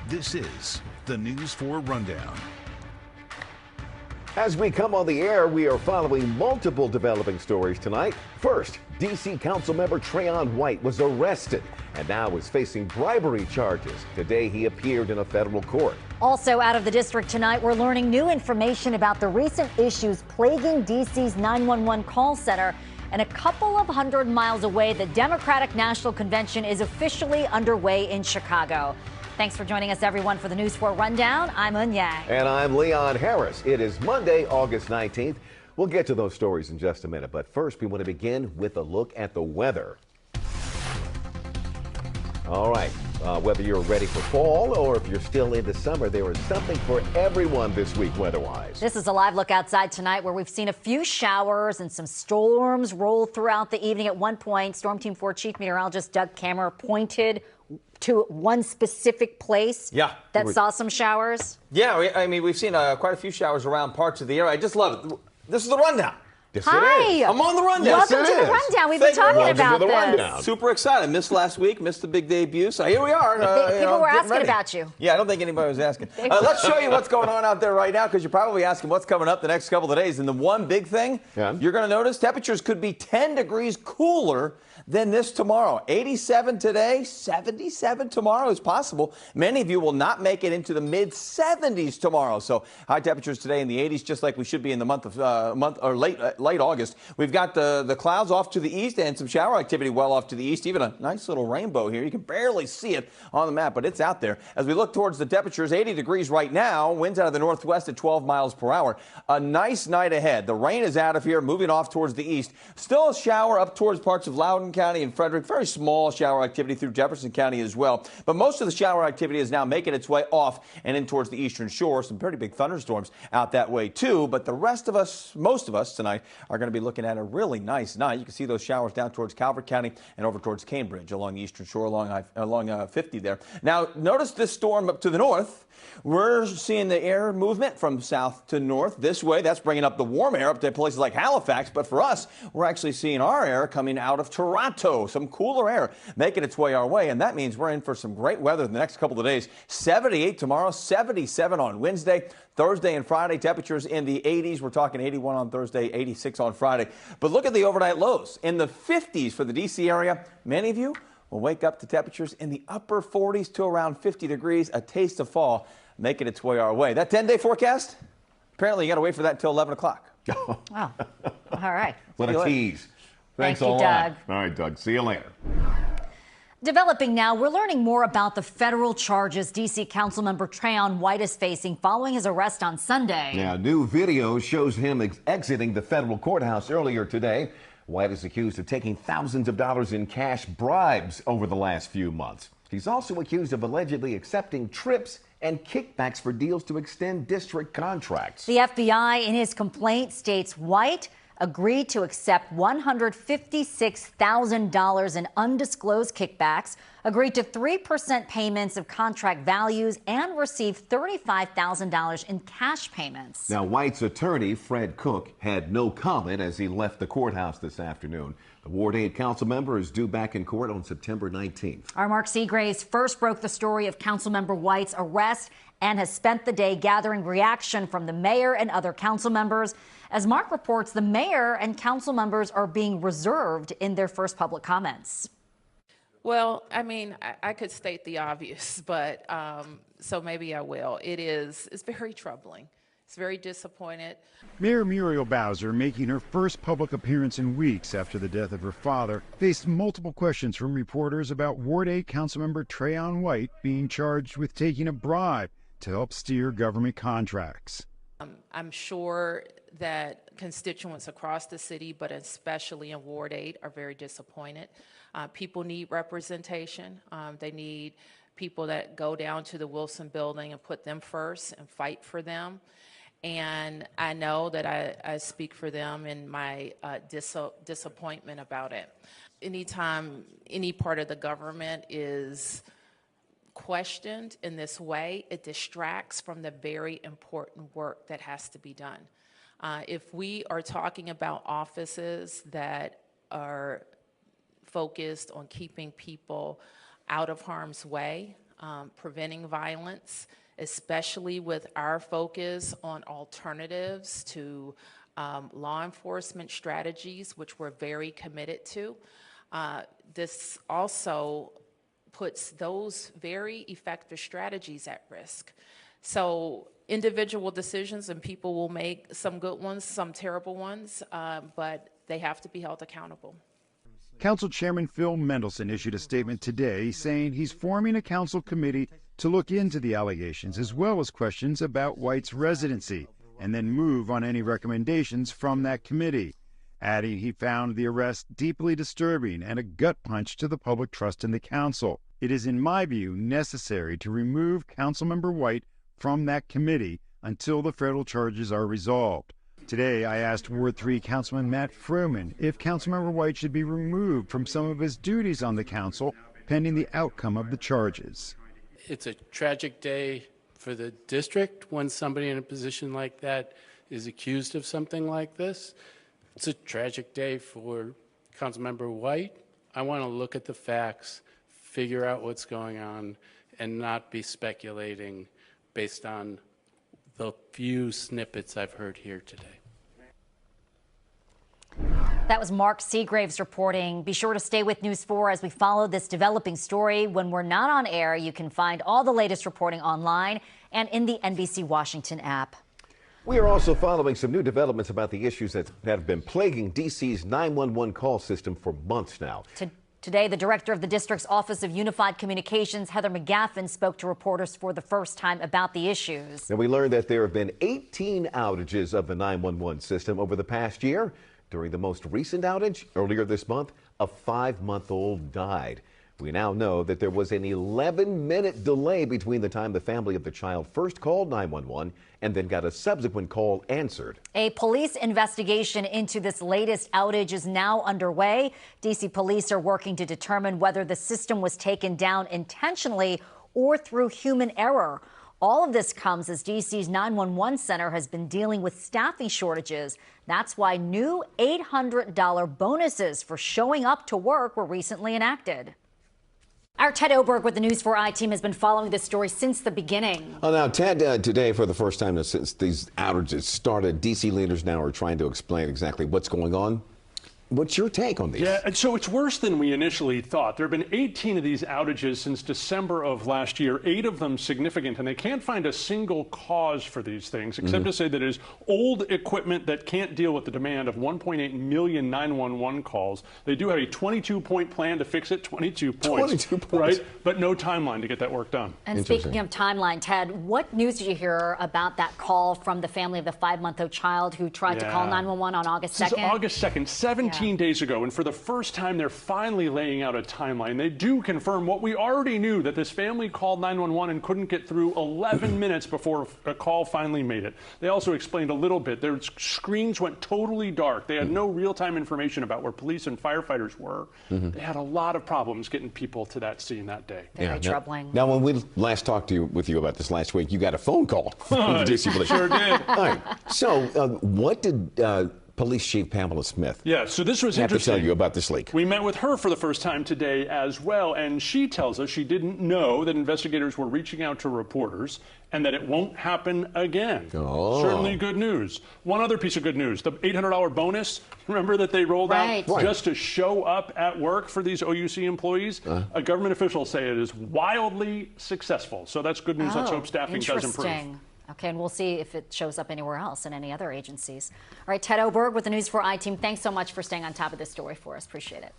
This is the News 4 Rundown. As we come on the air, we are following multiple developing stories tonight. First, D.C. Councilmember Trayon White was arrested and now is facing bribery charges. Today, he appeared in a federal court. Also out of the district tonight, we're learning new information about the recent issues plaguing D.C.'s 911 call center. And a couple of 100 miles away, the Democratic National Convention is officially underway in Chicago. Thanks for joining us, everyone, for the News 4 Rundown. I'm Un Yang. And I'm Leon Harris. It is Monday, August 19th. We'll get to those stories in just a minute. But first, we want to begin with a look at the weather. All right. Whether you're ready for fall or if you're still into summer, there is something for everyone this week weather-wise. This is a live look outside tonight where we've seen a few showers and some storms roll throughout the evening. At one point, Storm Team 4 Chief Meteorologist Doug Kammerer pointed to one specific place that saw some showers. Yeah, I mean, we've seen quite a few showers around parts of the area. I just love it. This is the rundown. Yes, Hi. I'm on the rundown. Welcome to the rundown. We've been talking about this. Rundown. Super excited. Missed last week, missed the big debut. So here we are. People were asking about you. Yeah, I don't think anybody was asking. Let's show you what's going on out there right now, because you're probably asking what's coming up the next couple of days. And the one big thing you're going to notice, temperatures could be 10 degrees cooler than this tomorrow. 87 today, 77 tomorrow is possible. Many of you will not make it into the mid-70s tomorrow. So high temperatures today in the 80s, just like we should be in the month or late August. We've got the clouds off to the east and some shower activity well off to the east. Even a nice little rainbow here. You can barely see it on the map, but it's out there. As we look towards the temperatures, 80 degrees right now. Winds out of the northwest at 12 miles per hour. A nice night ahead. The rain is out of here, moving off towards the east. Still a shower up towards parts of Loudoun County and Frederick. Very small shower activity through Jefferson County as well. But most of the shower activity is now making its way off and in towards the eastern shore. Some pretty big thunderstorms out that way too. But the rest of us, most of us tonight, are going to be looking at a really nice night. You can see those showers down towards Calvert County and over towards Cambridge along the eastern shore, along 50 there. Now, notice this storm up to the north. We're seeing the air movement from south to north this way. That's bringing up the warm air up to places like Halifax. But for us, we're actually seeing our air coming out of Toronto. Some cooler air making its way our way. And that means we're in for some great weather the next couple of days. 78 tomorrow, 77 on Wednesday. Thursday and Friday, temperatures in the 80s. We're talking 81 on Thursday, 86 on Friday. But look at the overnight lows. In the 50s for the D.C. area. Many of you will wake up to temperatures in the upper 40s to around 50 degrees. A taste of fall making its way our way. That 10-day forecast, apparently you got to wait for that until 11 o'clock. Wow. All right. What a tease. Thanks Thank you, a lot. Doug. All right, Doug. See you later. Developing now, we're learning more about the federal charges D.C. Councilmember Trayon White is facing following his arrest on Sunday. Now, new video shows him exiting the federal courthouse earlier today. White is accused of taking thousands of dollars in cash bribes over the last few months. He's also accused of allegedly accepting trips and kickbacks for deals to extend district contracts. The FBI in his complaint states White agreed to accept $156,000 in undisclosed kickbacks, agreed to 3% payments of contract values, and received $35,000 in cash payments. Now, White's attorney, Fred Cook, had no comment as he left the courthouse this afternoon. The Ward 8 council member is due back in court on September 19th. Our Mark Seagraves first broke the story of Councilmember White's arrest and has spent the day gathering reaction from the mayor and other council members. As Mark reports, the mayor and council members are being reserved in their first public comments. Well, I mean, I could state the obvious, but so maybe I will. It's very troubling. It's very disappointed. Mayor Muriel Bowser, making her first public appearance in weeks after the death of her father, faced multiple questions from reporters about Ward 8 Councilmember Trayon White being charged with taking a bribe to help steer government contracts. I'm sure that constituents across the city, but especially in Ward 8, are very disappointed. People need representation. They need people that go down to the Wilson building and put them first and fight for them. And I know that I speak for them in my disappointment about it. Anytime any part of the government is questioned in this way, it distracts from the very important work that has to be done. If we are talking about offices that are focused on keeping people out of harm's way, preventing violence, especially with our focus on alternatives to law enforcement strategies, which we're very committed to. This also puts those very effective strategies at risk. So individual decisions, and people will make some good ones, some terrible ones, but they have to be held accountable. Council Chairman Phil Mendelson issued a statement today saying he's forming a council committee to look into the allegations as well as questions about White's residency and then move on any recommendations from that committee, adding he found the arrest deeply disturbing and a gut punch to the public trust in the council. It is, in my view, necessary to remove Councilmember White from that committee until the federal charges are resolved. Today, I asked Ward 3 Councilman Matt Fruman if Councilmember White should be removed from some of his duties on the council pending the outcome of the charges. It's a tragic day for the district when somebody in a position like that is accused of something like this. It's a tragic day for Councilmember White. I want to look at the facts, figure out what's going on, and not be speculating based on the few snippets I've heard here today. That was Mark Seagraves reporting. Be sure to stay with News 4 as we follow this developing story. When we're not on air, you can find all the latest reporting online and in the NBC Washington app. We are also following some new developments about the issues that have been plaguing D.C.'s 911 call system for months now. Today, the director of the district's Office of Unified Communications, Heather McGaffin, spoke to reporters for the first time about the issues. And we learned that there have been 18 outages of the 911 system over the past year. During the most recent outage, earlier this month, a 5-month-old died. We now know that there was an 11-minute delay between the time the family of the child first called 911 and then got a subsequent call answered. A police investigation into this latest outage is now underway. D.C. police are working to determine whether the system was taken down intentionally or through human error. All of this comes as D.C.'s 911 center has been dealing with staffing shortages. That's why new $800 bonuses for showing up to work were recently enacted. Our Ted Oberg with the News 4 I-team has been following this story since the beginning. Well, now, Ted, today, for the first time since these outages started, D.C. leaders now are trying to explain exactly what's going on. What's your take on these? Yeah, and so it's worse than we initially thought. There have been 18 of these outages since December of last year, 8 of them significant, and they can't find a single cause for these things, except to say that it is old equipment that can't deal with the demand of 1.8 million 911 calls. They do have a 22-point plan to fix it, 22 points. 22 points. Right? But no timeline to get that work done. And speaking of timeline, Ted, what news did you hear about that call from the family of the 5-month-old child who tried to call 911 on August 2nd? This is August 2nd, 17 days ago, and for the first time, they're finally laying out a timeline. They do confirm what we already knew, that this family called 911 and couldn't get through 11 minutes before a call finally made it. They also explained a little bit. Their screens went totally dark. They had no real-time information about where police and firefighters were. They had a lot of problems getting people to that scene that day. Very troubling. Now, when we last talked with you about this last week, you got a phone call from the D.C. police. Sure did. All right. So, what did Police Chief Pamela Smith so this was have to interesting. tell you about this leak? We met with her for the first time today as well, and she tells us she didn't know that investigators were reaching out to reporters and that it won't happen again. Certainly good news. One other piece of good news, the $800 bonus, remember that they rolled out just to show up at work for these OUC employees? A government official say it is wildly successful. So that's good news. Let's hope staffing does improve. Okay, and we'll see if it shows up anywhere else in any other agencies. All right, Ted Oberg with the News 4 I-team, thanks so much for staying on top of this story for us. Appreciate it.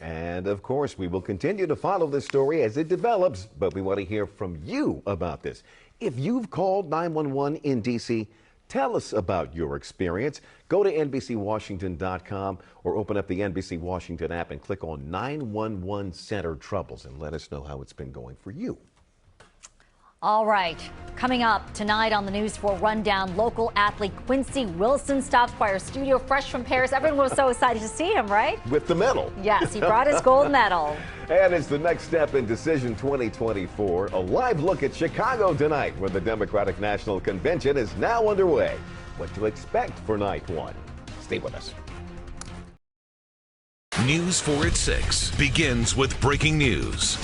And, of course, we will continue to follow this story as it develops, but we want to hear from you about this. If you've called 911 in D.C., tell us about your experience. Go to NBCWashington.com or open up the NBC Washington app and click on 911 Center Troubles and let us know how it's been going for you. All right, coming up tonight on the News 4 Rundown, local athlete Quincy Wilson stops by our studio fresh from Paris. Everyone was so excited to see him, right? With the medal. Yes, he brought his gold medal. And it's the next step in Decision 2024, a live look at Chicago tonight, where the Democratic National Convention is now underway. What to expect for night one. Stay with us. News 4 at 6 begins with breaking news.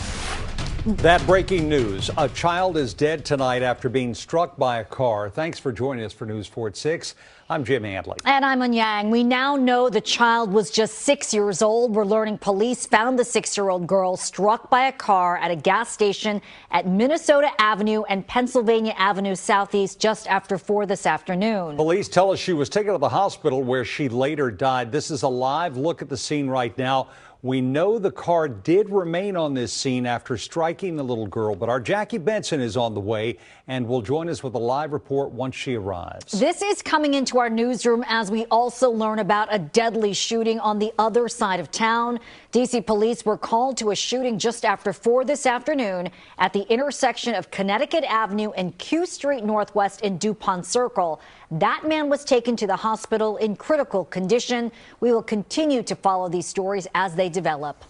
That breaking news. A child is dead tonight after being struck by a car. Thanks for joining us for News 4 at 6. I'm Jim Handley. And I'm Yang. We now know the child was just 6 years old. We're learning police found the 6-year-old girl struck by a car at a gas station at Minnesota Avenue and Pennsylvania Avenue Southeast just after 4 this afternoon. Police tell us she was taken to the hospital where she later died. This is a live look at the scene right now. We know the car did remain on this scene after striking the little girl, but our Jackie Benson is on the way and will join us with a live report once she arrives. This is coming into our newsroom as we also learn about a deadly shooting on the other side of town. D.C. police were called to a shooting just after 4 this afternoon at the intersection of Connecticut Avenue and Q Street Northwest in DuPont Circle. That man was taken to the hospital in critical condition. We will continue to follow these stories as they develop.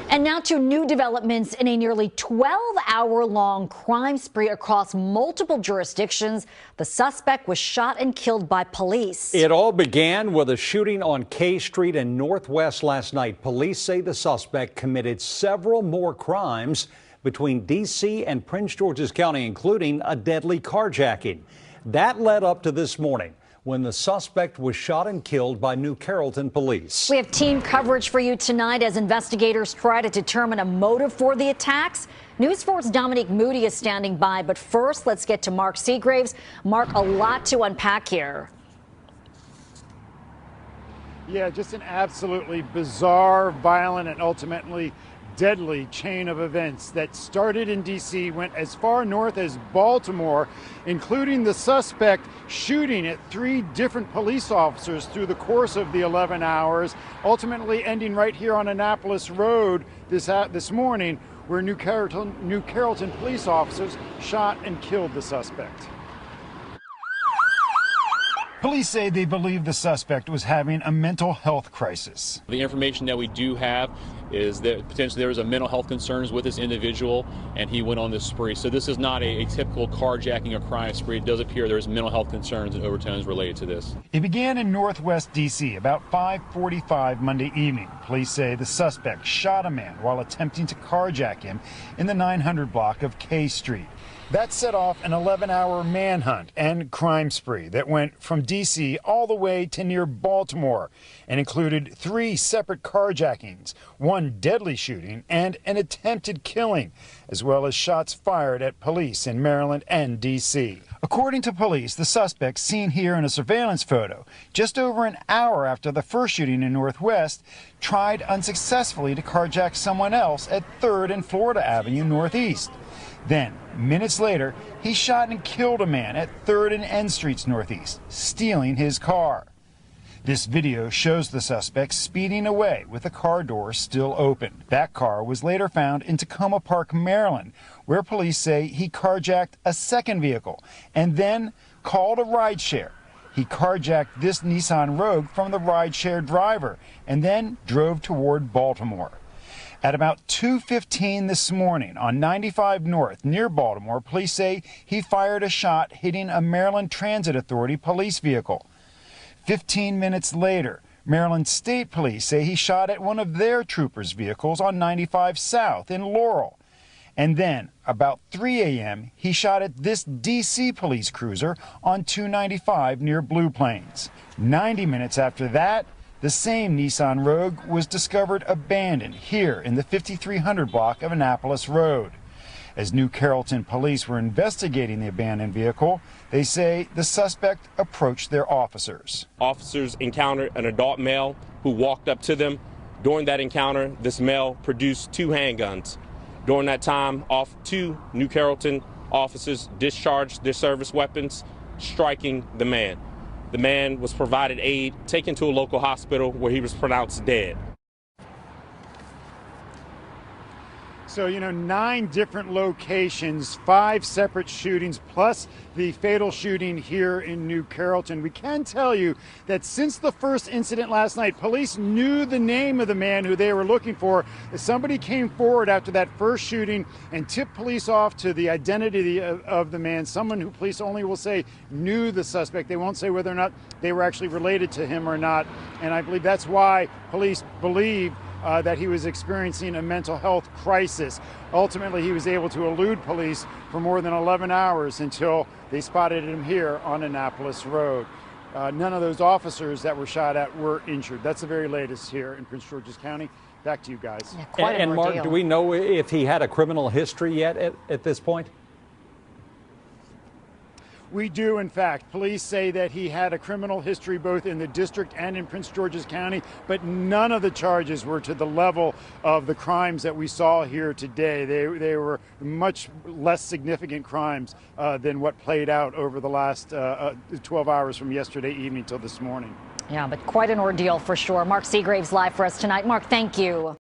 And now to new developments in a nearly 12-hour-long crime spree across multiple jurisdictions. The suspect was shot and killed by police. It all began with a shooting on K Street in Northwest last night. Police say the suspect committed several more crimes between D.C. and Prince George's County, including a deadly carjacking. That led up to this morning, when the suspect was shot and killed by New Carrollton police. We have team coverage for you tonight as investigators try to determine a motive for the attacks. News 4's Dominique Moody is standing by, but first, let's get to Mark Seagraves. Mark, a lot to unpack here. Yeah, just an absolutely bizarre, violent, and ultimately deadly chain of events that started in D.C., went as far north as Baltimore, including the suspect shooting at 3 different police officers through the course of the 11 hours, ultimately ending right here on Annapolis Road this morning, where New Carrollton police officers shot and killed the suspect. Police say they believe the suspect was having a mental health crisis. The information that we do have is that potentially there was a mental health concerns with this individual and he went on this spree. So this is not a typical carjacking or crime spree. It does appear there's mental health concerns and overtones related to this. It began in Northwest D.C. about 5:45 Monday evening. Police say the suspect shot a man while attempting to carjack him in the 900 block of K Street. That set off an 11-hour manhunt and crime spree that went from D.C. all the way to near Baltimore and included 3 separate carjackings, 1 deadly shooting, and an attempted killing, as well as shots fired at police in Maryland and D.C. According to police, the suspect, seen here in a surveillance photo, just over an hour after the first shooting in Northwest, tried unsuccessfully to carjack someone else at 3rd and Florida Avenue Northeast. Then, minutes later, he shot and killed a man at 3rd and N Streets Northeast, stealing his car. This video shows the suspect speeding away with the car door still open. That car was later found in Tacoma Park, Maryland, where police say he carjacked a second vehicle and then called a rideshare. He carjacked this Nissan Rogue from the rideshare driver and then drove toward Baltimore. At about 2:15 this morning on 95 North near Baltimore, police say he fired a shot hitting a Maryland Transit Authority police vehicle. 15 minutes later, Maryland State Police say he shot at one of their troopers' vehicles on 95 South in Laurel. And then, about 3 a.m., he shot at this D.C. police cruiser on 295 near Blue Plains. 90 minutes after that, the same Nissan Rogue was discovered abandoned here in the 5300 block of Annapolis Road. As New Carrollton police were investigating the abandoned vehicle, they say the suspect approached their officers. Officers encountered an adult male who walked up to them. During that encounter, this male produced 2 handguns. During that time, 2 New Carrollton officers discharged their service weapons, striking the man. The man was provided aid, taken to a local hospital where he was pronounced dead. So, 9 different locations, 5 separate shootings, plus the fatal shooting here in New Carrollton. We can tell you that since the first incident last night, police knew the name of the man who they were looking for. Somebody came forward after that first shooting and tipped police off to the identity of the man, someone who police only will say knew the suspect. They won't say whether or not they were actually related to him or not. And I believe that's why police believe that he was experiencing a mental health crisis. Ultimately, he was able to elude police for more than 11 hours until they spotted him here on Annapolis Road. None of those officers that were shot at were injured. That's the very latest here in Prince George's County. Back to you guys. Yeah, and Mark, do we know if he had a criminal history yet at this point? We do, in fact. Police say that he had a criminal history both in the district and in Prince George's County, but none of the charges were to the level of the crimes that we saw here today. They were much less significant crimes than what played out over the last 12 hours from yesterday evening till this morning. Yeah, but quite an ordeal for sure. Mark Seagraves live for us tonight. Mark, thank you.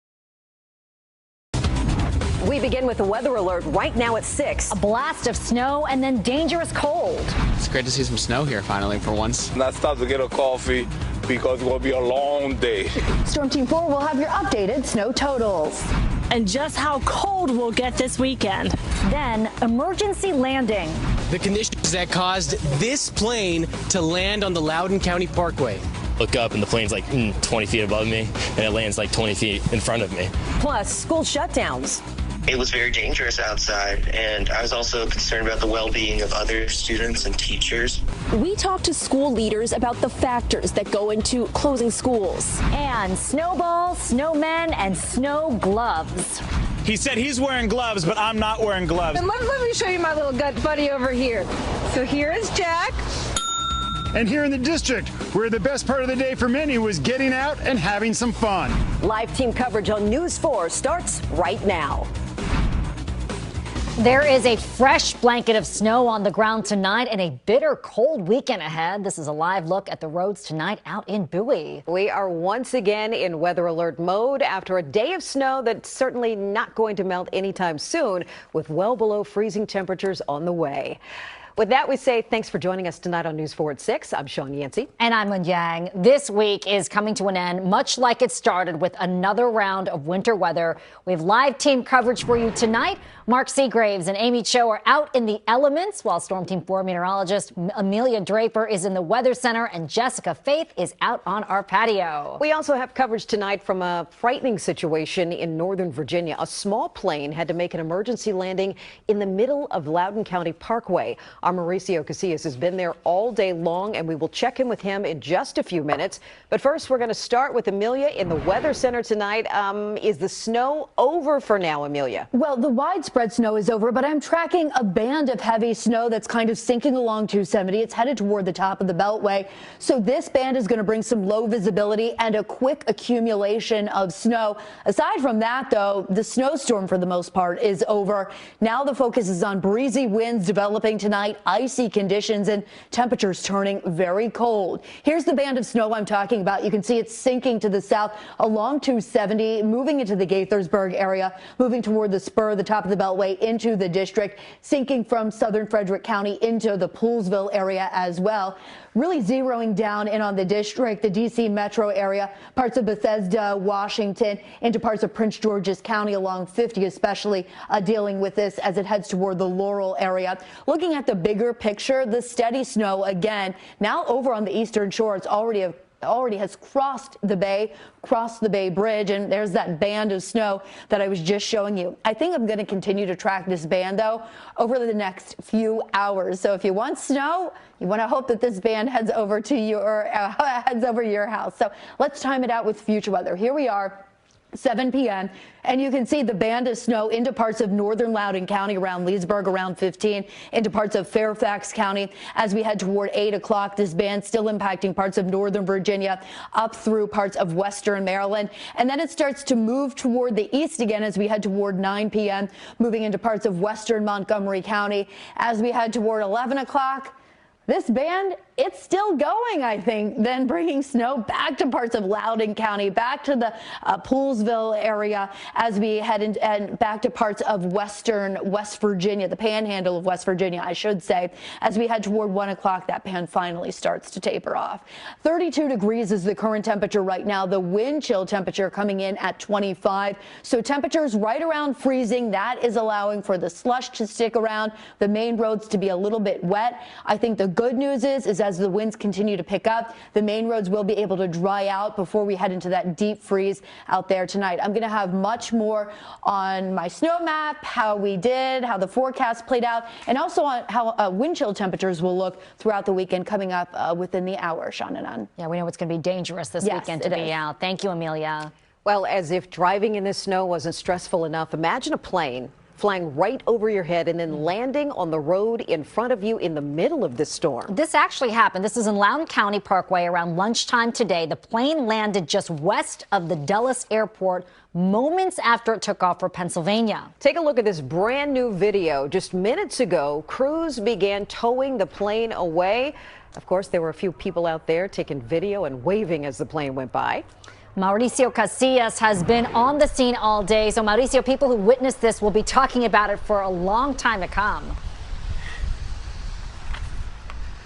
We begin with a weather alert right now at 6. A blast of snow and then dangerous cold. It's great to see some snow here finally for once. And I stopped to get a coffee because it's going to be a long day. Storm Team 4 will have your updated snow totals. And just how cold we'll get this weekend. Then emergency landing. The conditions that caused this plane to land on the Loudoun County Parkway. Look up and the plane's like 20 feet above me and it lands like 20 feet in front of me. Plus school shutdowns. It was very dangerous outside, and I was also concerned about the well-being of other students and teachers. We talked to school leaders about the factors that go into closing schools. And snowballs, snowmen, and snow gloves. He said he's wearing gloves, but I'm not wearing gloves. And let me show you my little gut buddy over here. So here is Jack. And here in the district, where the best part of the day for many was getting out and having some fun. Live team coverage on News 4 starts right now. There is a fresh blanket of snow on the ground tonight and a bitter cold weekend ahead. This is a live look at the roads tonight out in Bowie. We are once again in weather alert mode after a day of snow that's certainly not going to melt anytime soon, with well below freezing temperatures on the way. With that, we say thanks for joining us tonight on News 4 at 6. I'm Sean Yancey. And I'm Lynn Yang. This week is coming to an end, much like it started, with another round of winter weather. We have live team coverage for you tonight. Mark Seagraves and Amy Cho are out in the elements, while Storm Team 4 meteorologist Amelia Draper is in the Weather Center, and Jessica Faith is out on our patio. We also have coverage tonight from a frightening situation in Northern Virginia. A small plane had to make an emergency landing in the middle of Loudoun County Parkway. Our Mauricio Casillas has been there all day long, and we will check in with him in just a few minutes. But first, we're going to start with Amelia in the Weather Center tonight. Is the snow over for now, Amelia? Well, the widespread snow is over, but I'm tracking a band of heavy snow that's kind of sinking along 270. It's headed toward the top of the Beltway. So this band is going to bring some low visibility and a quick accumulation of snow. Aside from that, though, the snowstorm for the most part is over. Now the focus is on breezy winds developing tonight, icy conditions, and temperatures turning very cold. Here's the band of snow I'm talking about. You can see it's sinking to the south along 270, moving into the Gaithersburg area, moving toward the spur, the top of the Beltway into the district, sinking from southern Frederick County into the Poolesville area as well. Really zeroing down in on the district, the D.C. metro area, parts of Bethesda, Washington, into parts of Prince George's County along 50, especially dealing with this as it heads toward the Laurel area. Looking at the bigger picture, the steady snow again, now over on the eastern shore. It's already has crossed the Bay Bridge, and there's that band of snow that I was just showing you. I think I'm going to continue to track this band, though, over the next few hours. So if you want snow, you want to hope that this band heads over to your house. So let's time it out with future weather. Here we are, 7 p.m. And you can see the band of snow into parts of northern Loudoun County around Leesburg around 15, into parts of Fairfax County. As we head toward 8 o'clock, this band still impacting parts of northern Virginia up through parts of western Maryland. And then it starts to move toward the east again as we head toward 9 p.m., moving into parts of western Montgomery County. As we head toward 11 o'clock, this band, it's still going, I think, then bringing snow back to parts of Loudoun County, back to the Poolesville area as we head in, and back to parts of western West Virginia, the panhandle of West Virginia, I should say. As we head toward 1 o'clock, that band finally starts to taper off. 32 degrees is the current temperature right now. The wind chill temperature coming in at 25. So temperatures right around freezing. That is allowing for the slush to stick around, the main roads to be a little bit wet. I think the good news is as the winds continue to pick up. The main roads will be able to dry out before we head into that deep freeze out there tonight. I'm going to have much more on my snow map, how we did, how the forecast played out, and also on how wind chill temperatures will look throughout the weekend coming up within the hour, Shannon. Yeah, we know it's going to be dangerous this weekend to be out. Thank you, Amelia. Well, as if driving in the snow wasn't stressful enough, imagine a plane flying right over your head and then landing on the road in front of you in the middle of this storm. This actually happened. This is in Loudoun County Parkway around lunchtime today. The plane landed just west of the Dulles Airport moments after it took off for Pennsylvania. Take a look at this brand new video. Just minutes ago, crews began towing the plane away. Of course, there were a few people out there taking video and waving as the plane went by. Mauricio Casillas has been on the scene all day. So, Mauricio, people who witnessed this will be talking about it for a long time to come.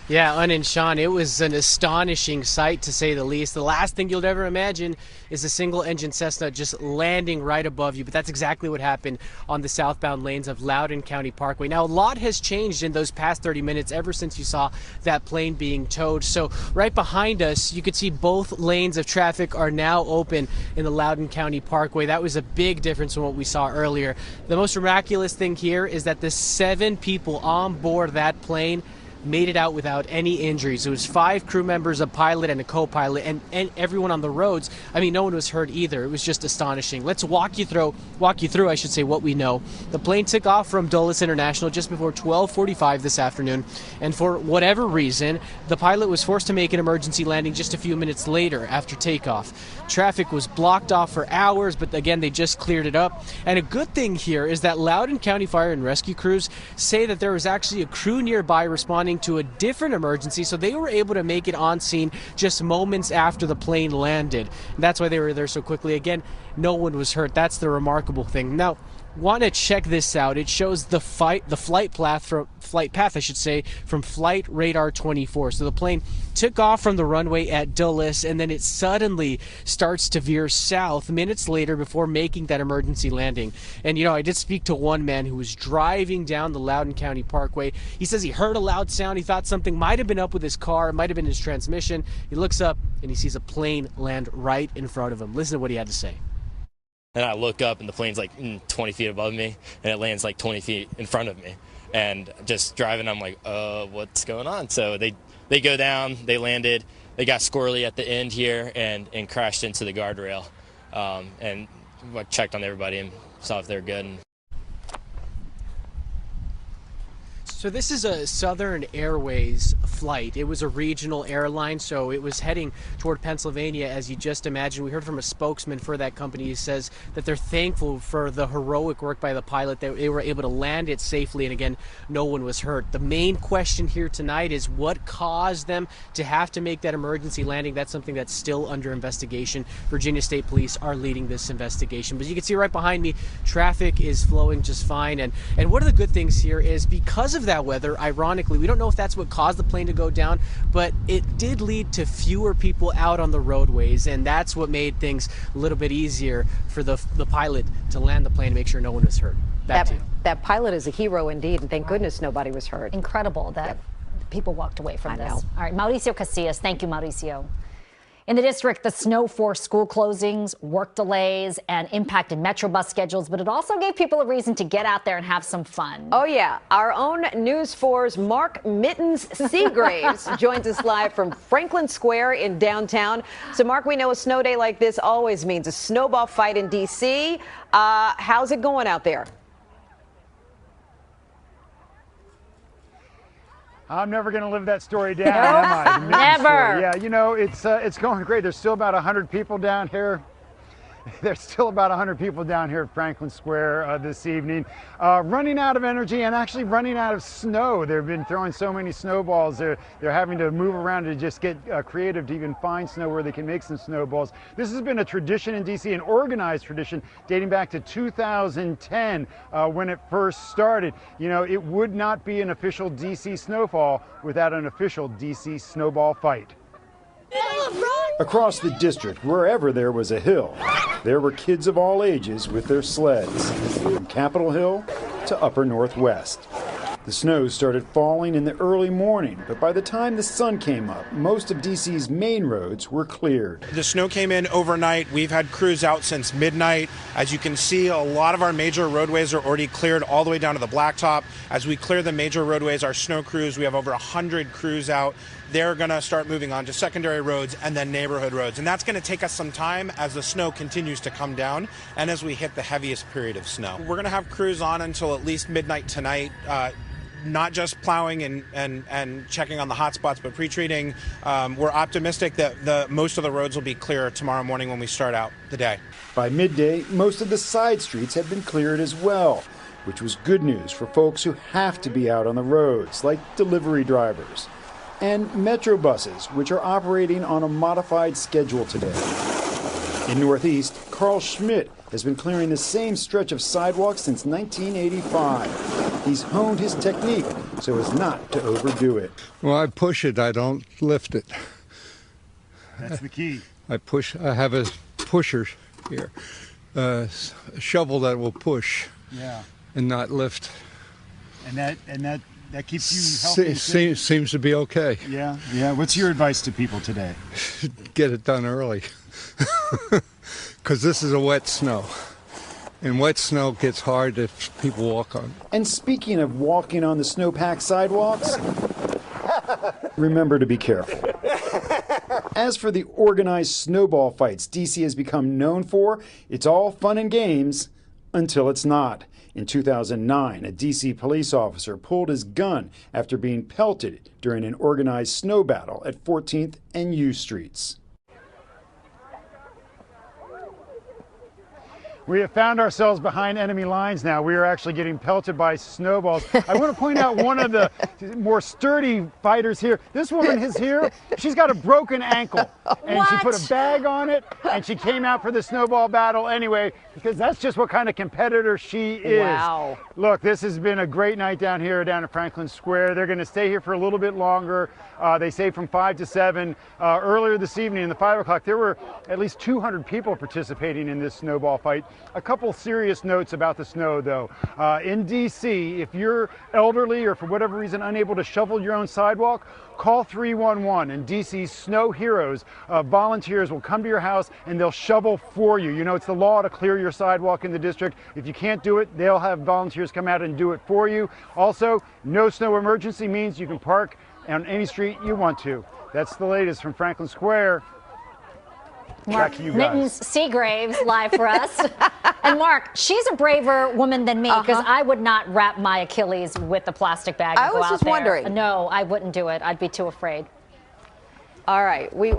Yeah, and Sean, it was an astonishing sight, to say the least. The last thing you'll ever imagine is a single-engine Cessna just landing right above you. But that's exactly what happened on the southbound lanes of Loudoun County Parkway. Now, a lot has changed in those past 30 minutes ever since you saw that plane being towed. So right behind us, you could see both lanes of traffic are now open in the Loudoun County Parkway. That was a big difference from what we saw earlier. The most miraculous thing here is that the 7 people on board that plane made it out without any injuries. It was 5 crew members, a pilot and a co-pilot, and everyone on the roads. I mean, no one was hurt either. It was just astonishing. Let's walk you through, I should say, what we know. The plane took off from Dulles International just before 12:45 this afternoon, and for whatever reason, the pilot was forced to make an emergency landing just a few minutes later after takeoff. Traffic was blocked off for hours, but again, they just cleared it up. And a good thing here is that Loudoun County Fire and Rescue crews say that there was actually a crew nearby responding to a different emergency, so they were able to make it on scene just moments after the plane landed. And that's why they were there so quickly. Again, no one was hurt. That's the remarkable thing. Now, want to check this out. It shows the flight path from Flight Radar 24. So the plane took off from the runway at Dulles, and then it suddenly starts to veer south minutes later before making that emergency landing. And I did speak to one man who was driving down the Loudoun County Parkway. He says he heard a loud sound. He thought something might have been up with his car. It might have been his transmission. He looks up and he sees a plane land right in front of him. Listen to what he had to say. And I look up and the plane's like 20 feet above me, and it lands like 20 feet in front of me. And just driving, I'm like, what's going on? So they go down, they landed, they got squirrely at the end here and crashed into the guardrail. And I checked on everybody and saw if they're good. So this is a Southern Airways flight. It was a regional airline, so it was heading toward Pennsylvania, as you just imagined. We heard from a spokesman for that company who says that they're thankful for the heroic work by the pilot, that they were able to land it safely, and again, no one was hurt. The main question here tonight is what caused them to have to make that emergency landing. That's something that's still under investigation. Virginia State Police are leading this investigation. But you can see right behind me, traffic is flowing just fine. And one of the good things here is because of that weather, ironically, we don't know if that's what caused the plane to go down, but it did lead to fewer people out on the roadways, and that's what made things a little bit easier for the pilot to land the plane and make sure no one was hurt. Back to you. That pilot is a hero indeed, and thank goodness nobody was hurt. Incredible that people walked away from this. All right, Mauricio Casillas. Thank you, Mauricio. In the district, the snow forced school closings, work delays, and impacted Metro bus schedules, but it also gave people a reason to get out there and have some fun. Oh, yeah. Our own News 4's Mark Mittens Seagraves joins us live from Franklin Square in downtown. So, Mark, we know a snow day like this always means a snowball fight in D.C. How's it going out there? I'm never going to live that story down, am I? Never. Yeah, it's going great. There's still about 100 people down here. There's still about 100 people down here at Franklin Square this evening, running out of energy and actually running out of snow. They've been throwing so many snowballs. They're having to move around to just get creative to even find snow where they can make some snowballs. This has been a tradition in DC, an organized tradition dating back to 2010 when it first started. It would not be an official DC snowfall without an official DC snowball fight. Across the district, wherever there was a hill, there were kids of all ages with their sleds, from Capitol Hill to Upper Northwest. The snow started falling in the early morning, but by the time the sun came up, most of D.C.'s main roads were cleared. The snow came in overnight. We've had crews out since midnight. As you can see, a lot of our major roadways are already cleared all the way down to the blacktop. As we clear the major roadways, our snow crews, we have over 100 crews out. They're going to start moving on to secondary roads and then neighborhood roads. And that's going to take us some time as the snow continues to come down and as we hit the heaviest period of snow. We're going to have crews on until at least midnight tonight. Not just plowing and checking on the hot spots, but pre-treating. We're optimistic that most of the roads will be clear tomorrow morning when we start out the day. By midday, most of the side streets had been cleared as well, which was good news for folks who have to be out on the roads, like delivery drivers. And metro buses, which are operating on a modified schedule today. In Northeast, Carl Schmidt has been clearing the same stretch of sidewalk since 1985. He's honed his technique so as not to overdo it. Well, I push it, I don't lift it. That's the key. I have a pusher here, a shovel that will push and not lift. And that keeps you healthy. Seems to be okay. Yeah. What's your advice to people today? Get it done early. Because this is a wet snow. And wet snow gets hard if people walk on. And speaking of walking on the snow-packed sidewalks, remember to be careful. As for the organized snowball fights D.C. has become known for, it's all fun and games until it's not. In 2009, a D.C. police officer pulled his gun after being pelted during an organized snow battle at 14th and U Streets. We have found ourselves behind enemy lines now. We are actually getting pelted by snowballs. I want to point out one of the more sturdy fighters here. This woman is here. She's got a broken ankle. And she put a bag on it, and she came out for the snowball battle anyway, because that's just what kind of competitor she is. Wow. Look, this has been a great night down at Franklin Square. They're going to stay here for a little bit longer. They say from 5 to 7. Earlier this evening in the 5 o'clock, there were at least 200 people participating in this snowball fight. A couple serious notes about the snow, though. In D.C., if you're elderly or for whatever reason unable to shovel your own sidewalk, call 311, and DC's Snow Heroes volunteers will come to your house and they'll shovel for you. You know, it's the law to clear your sidewalk in the district. If you can't do it, they'll have volunteers come out and do it for you. Also, no snow emergency means you can park on any street you want to. That's the latest from Franklin Square. Mark Mittens Seagraves live for us. And Mark, she's a braver woman than me because I would not wrap my Achilles with a plastic bag and go out there. I was just wondering. No, I wouldn't do it. I'd be too afraid. All right, well,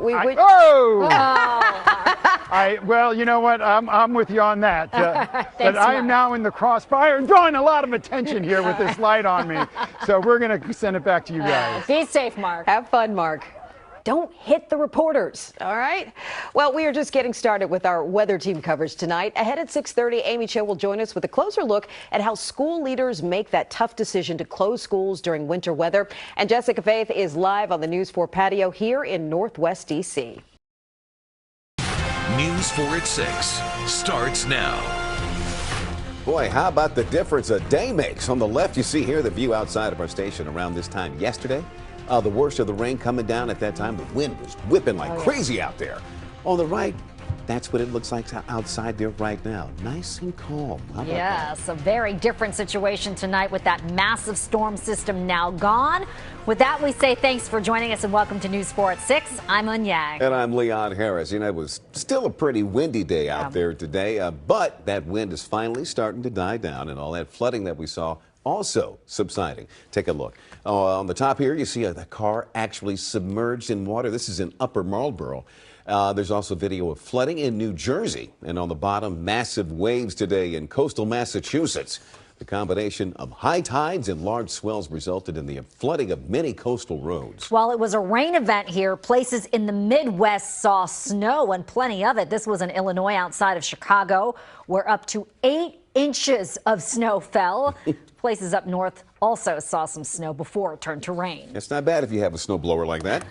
you know what? I'm with you on that. But I am now in the crossfire and drawing a lot of attention here with this light on me. So we're going to send it back to you guys. Be safe, Mark. Have fun, Mark. Don't hit the reporters, all right? Well, we are just getting started with our weather team coverage tonight. Ahead at 6:30, Amy Cho will join us with a closer look at how school leaders make that tough decision to close schools during winter weather. And Jessica Faith is live on the News 4 patio here in Northwest D.C. News 4 at 6 starts now. Boy, how about the difference a day makes? On the left, you see here the view outside of our station around this time yesterday. The worst of the rain coming down at that time. The wind was whipping like crazy out there. On the right, that's what it looks like outside there right now. Nice and calm. How about yes, a very different situation tonight with that massive storm system now gone. With that, we say thanks for joining us and welcome to News 4 at 6. I'm Un Yang. And I'm Leon Harris. You know, it was still a pretty windy day out there today, but that wind is finally starting to die down, and all that flooding that we saw also subsiding. Take a look. On the top here, you see the car actually submerged in water. This is in Upper Marlboro. There's also video of flooding in New Jersey. And on the bottom, massive waves today in coastal Massachusetts. The combination of high tides and large swells resulted in the flooding of many coastal roads. While it was a rain event here, places in the Midwest saw snow and plenty of it. This was in Illinois outside of Chicago, where up to 8 inches of snow fell. Places up north also saw some snow before it turned to rain. It's not bad if you have a snowblower like that.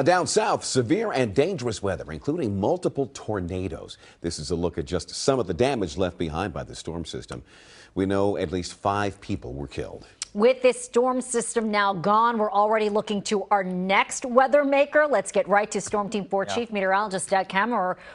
Down south, severe and dangerous weather, including multiple tornadoes. This is a look at just some of the damage left behind by the storm system. We know at least 5 people were killed. With this storm system now gone, we're already looking to our next weather maker. Let's get right to Storm Team 4 Chief Meteorologist Cameron.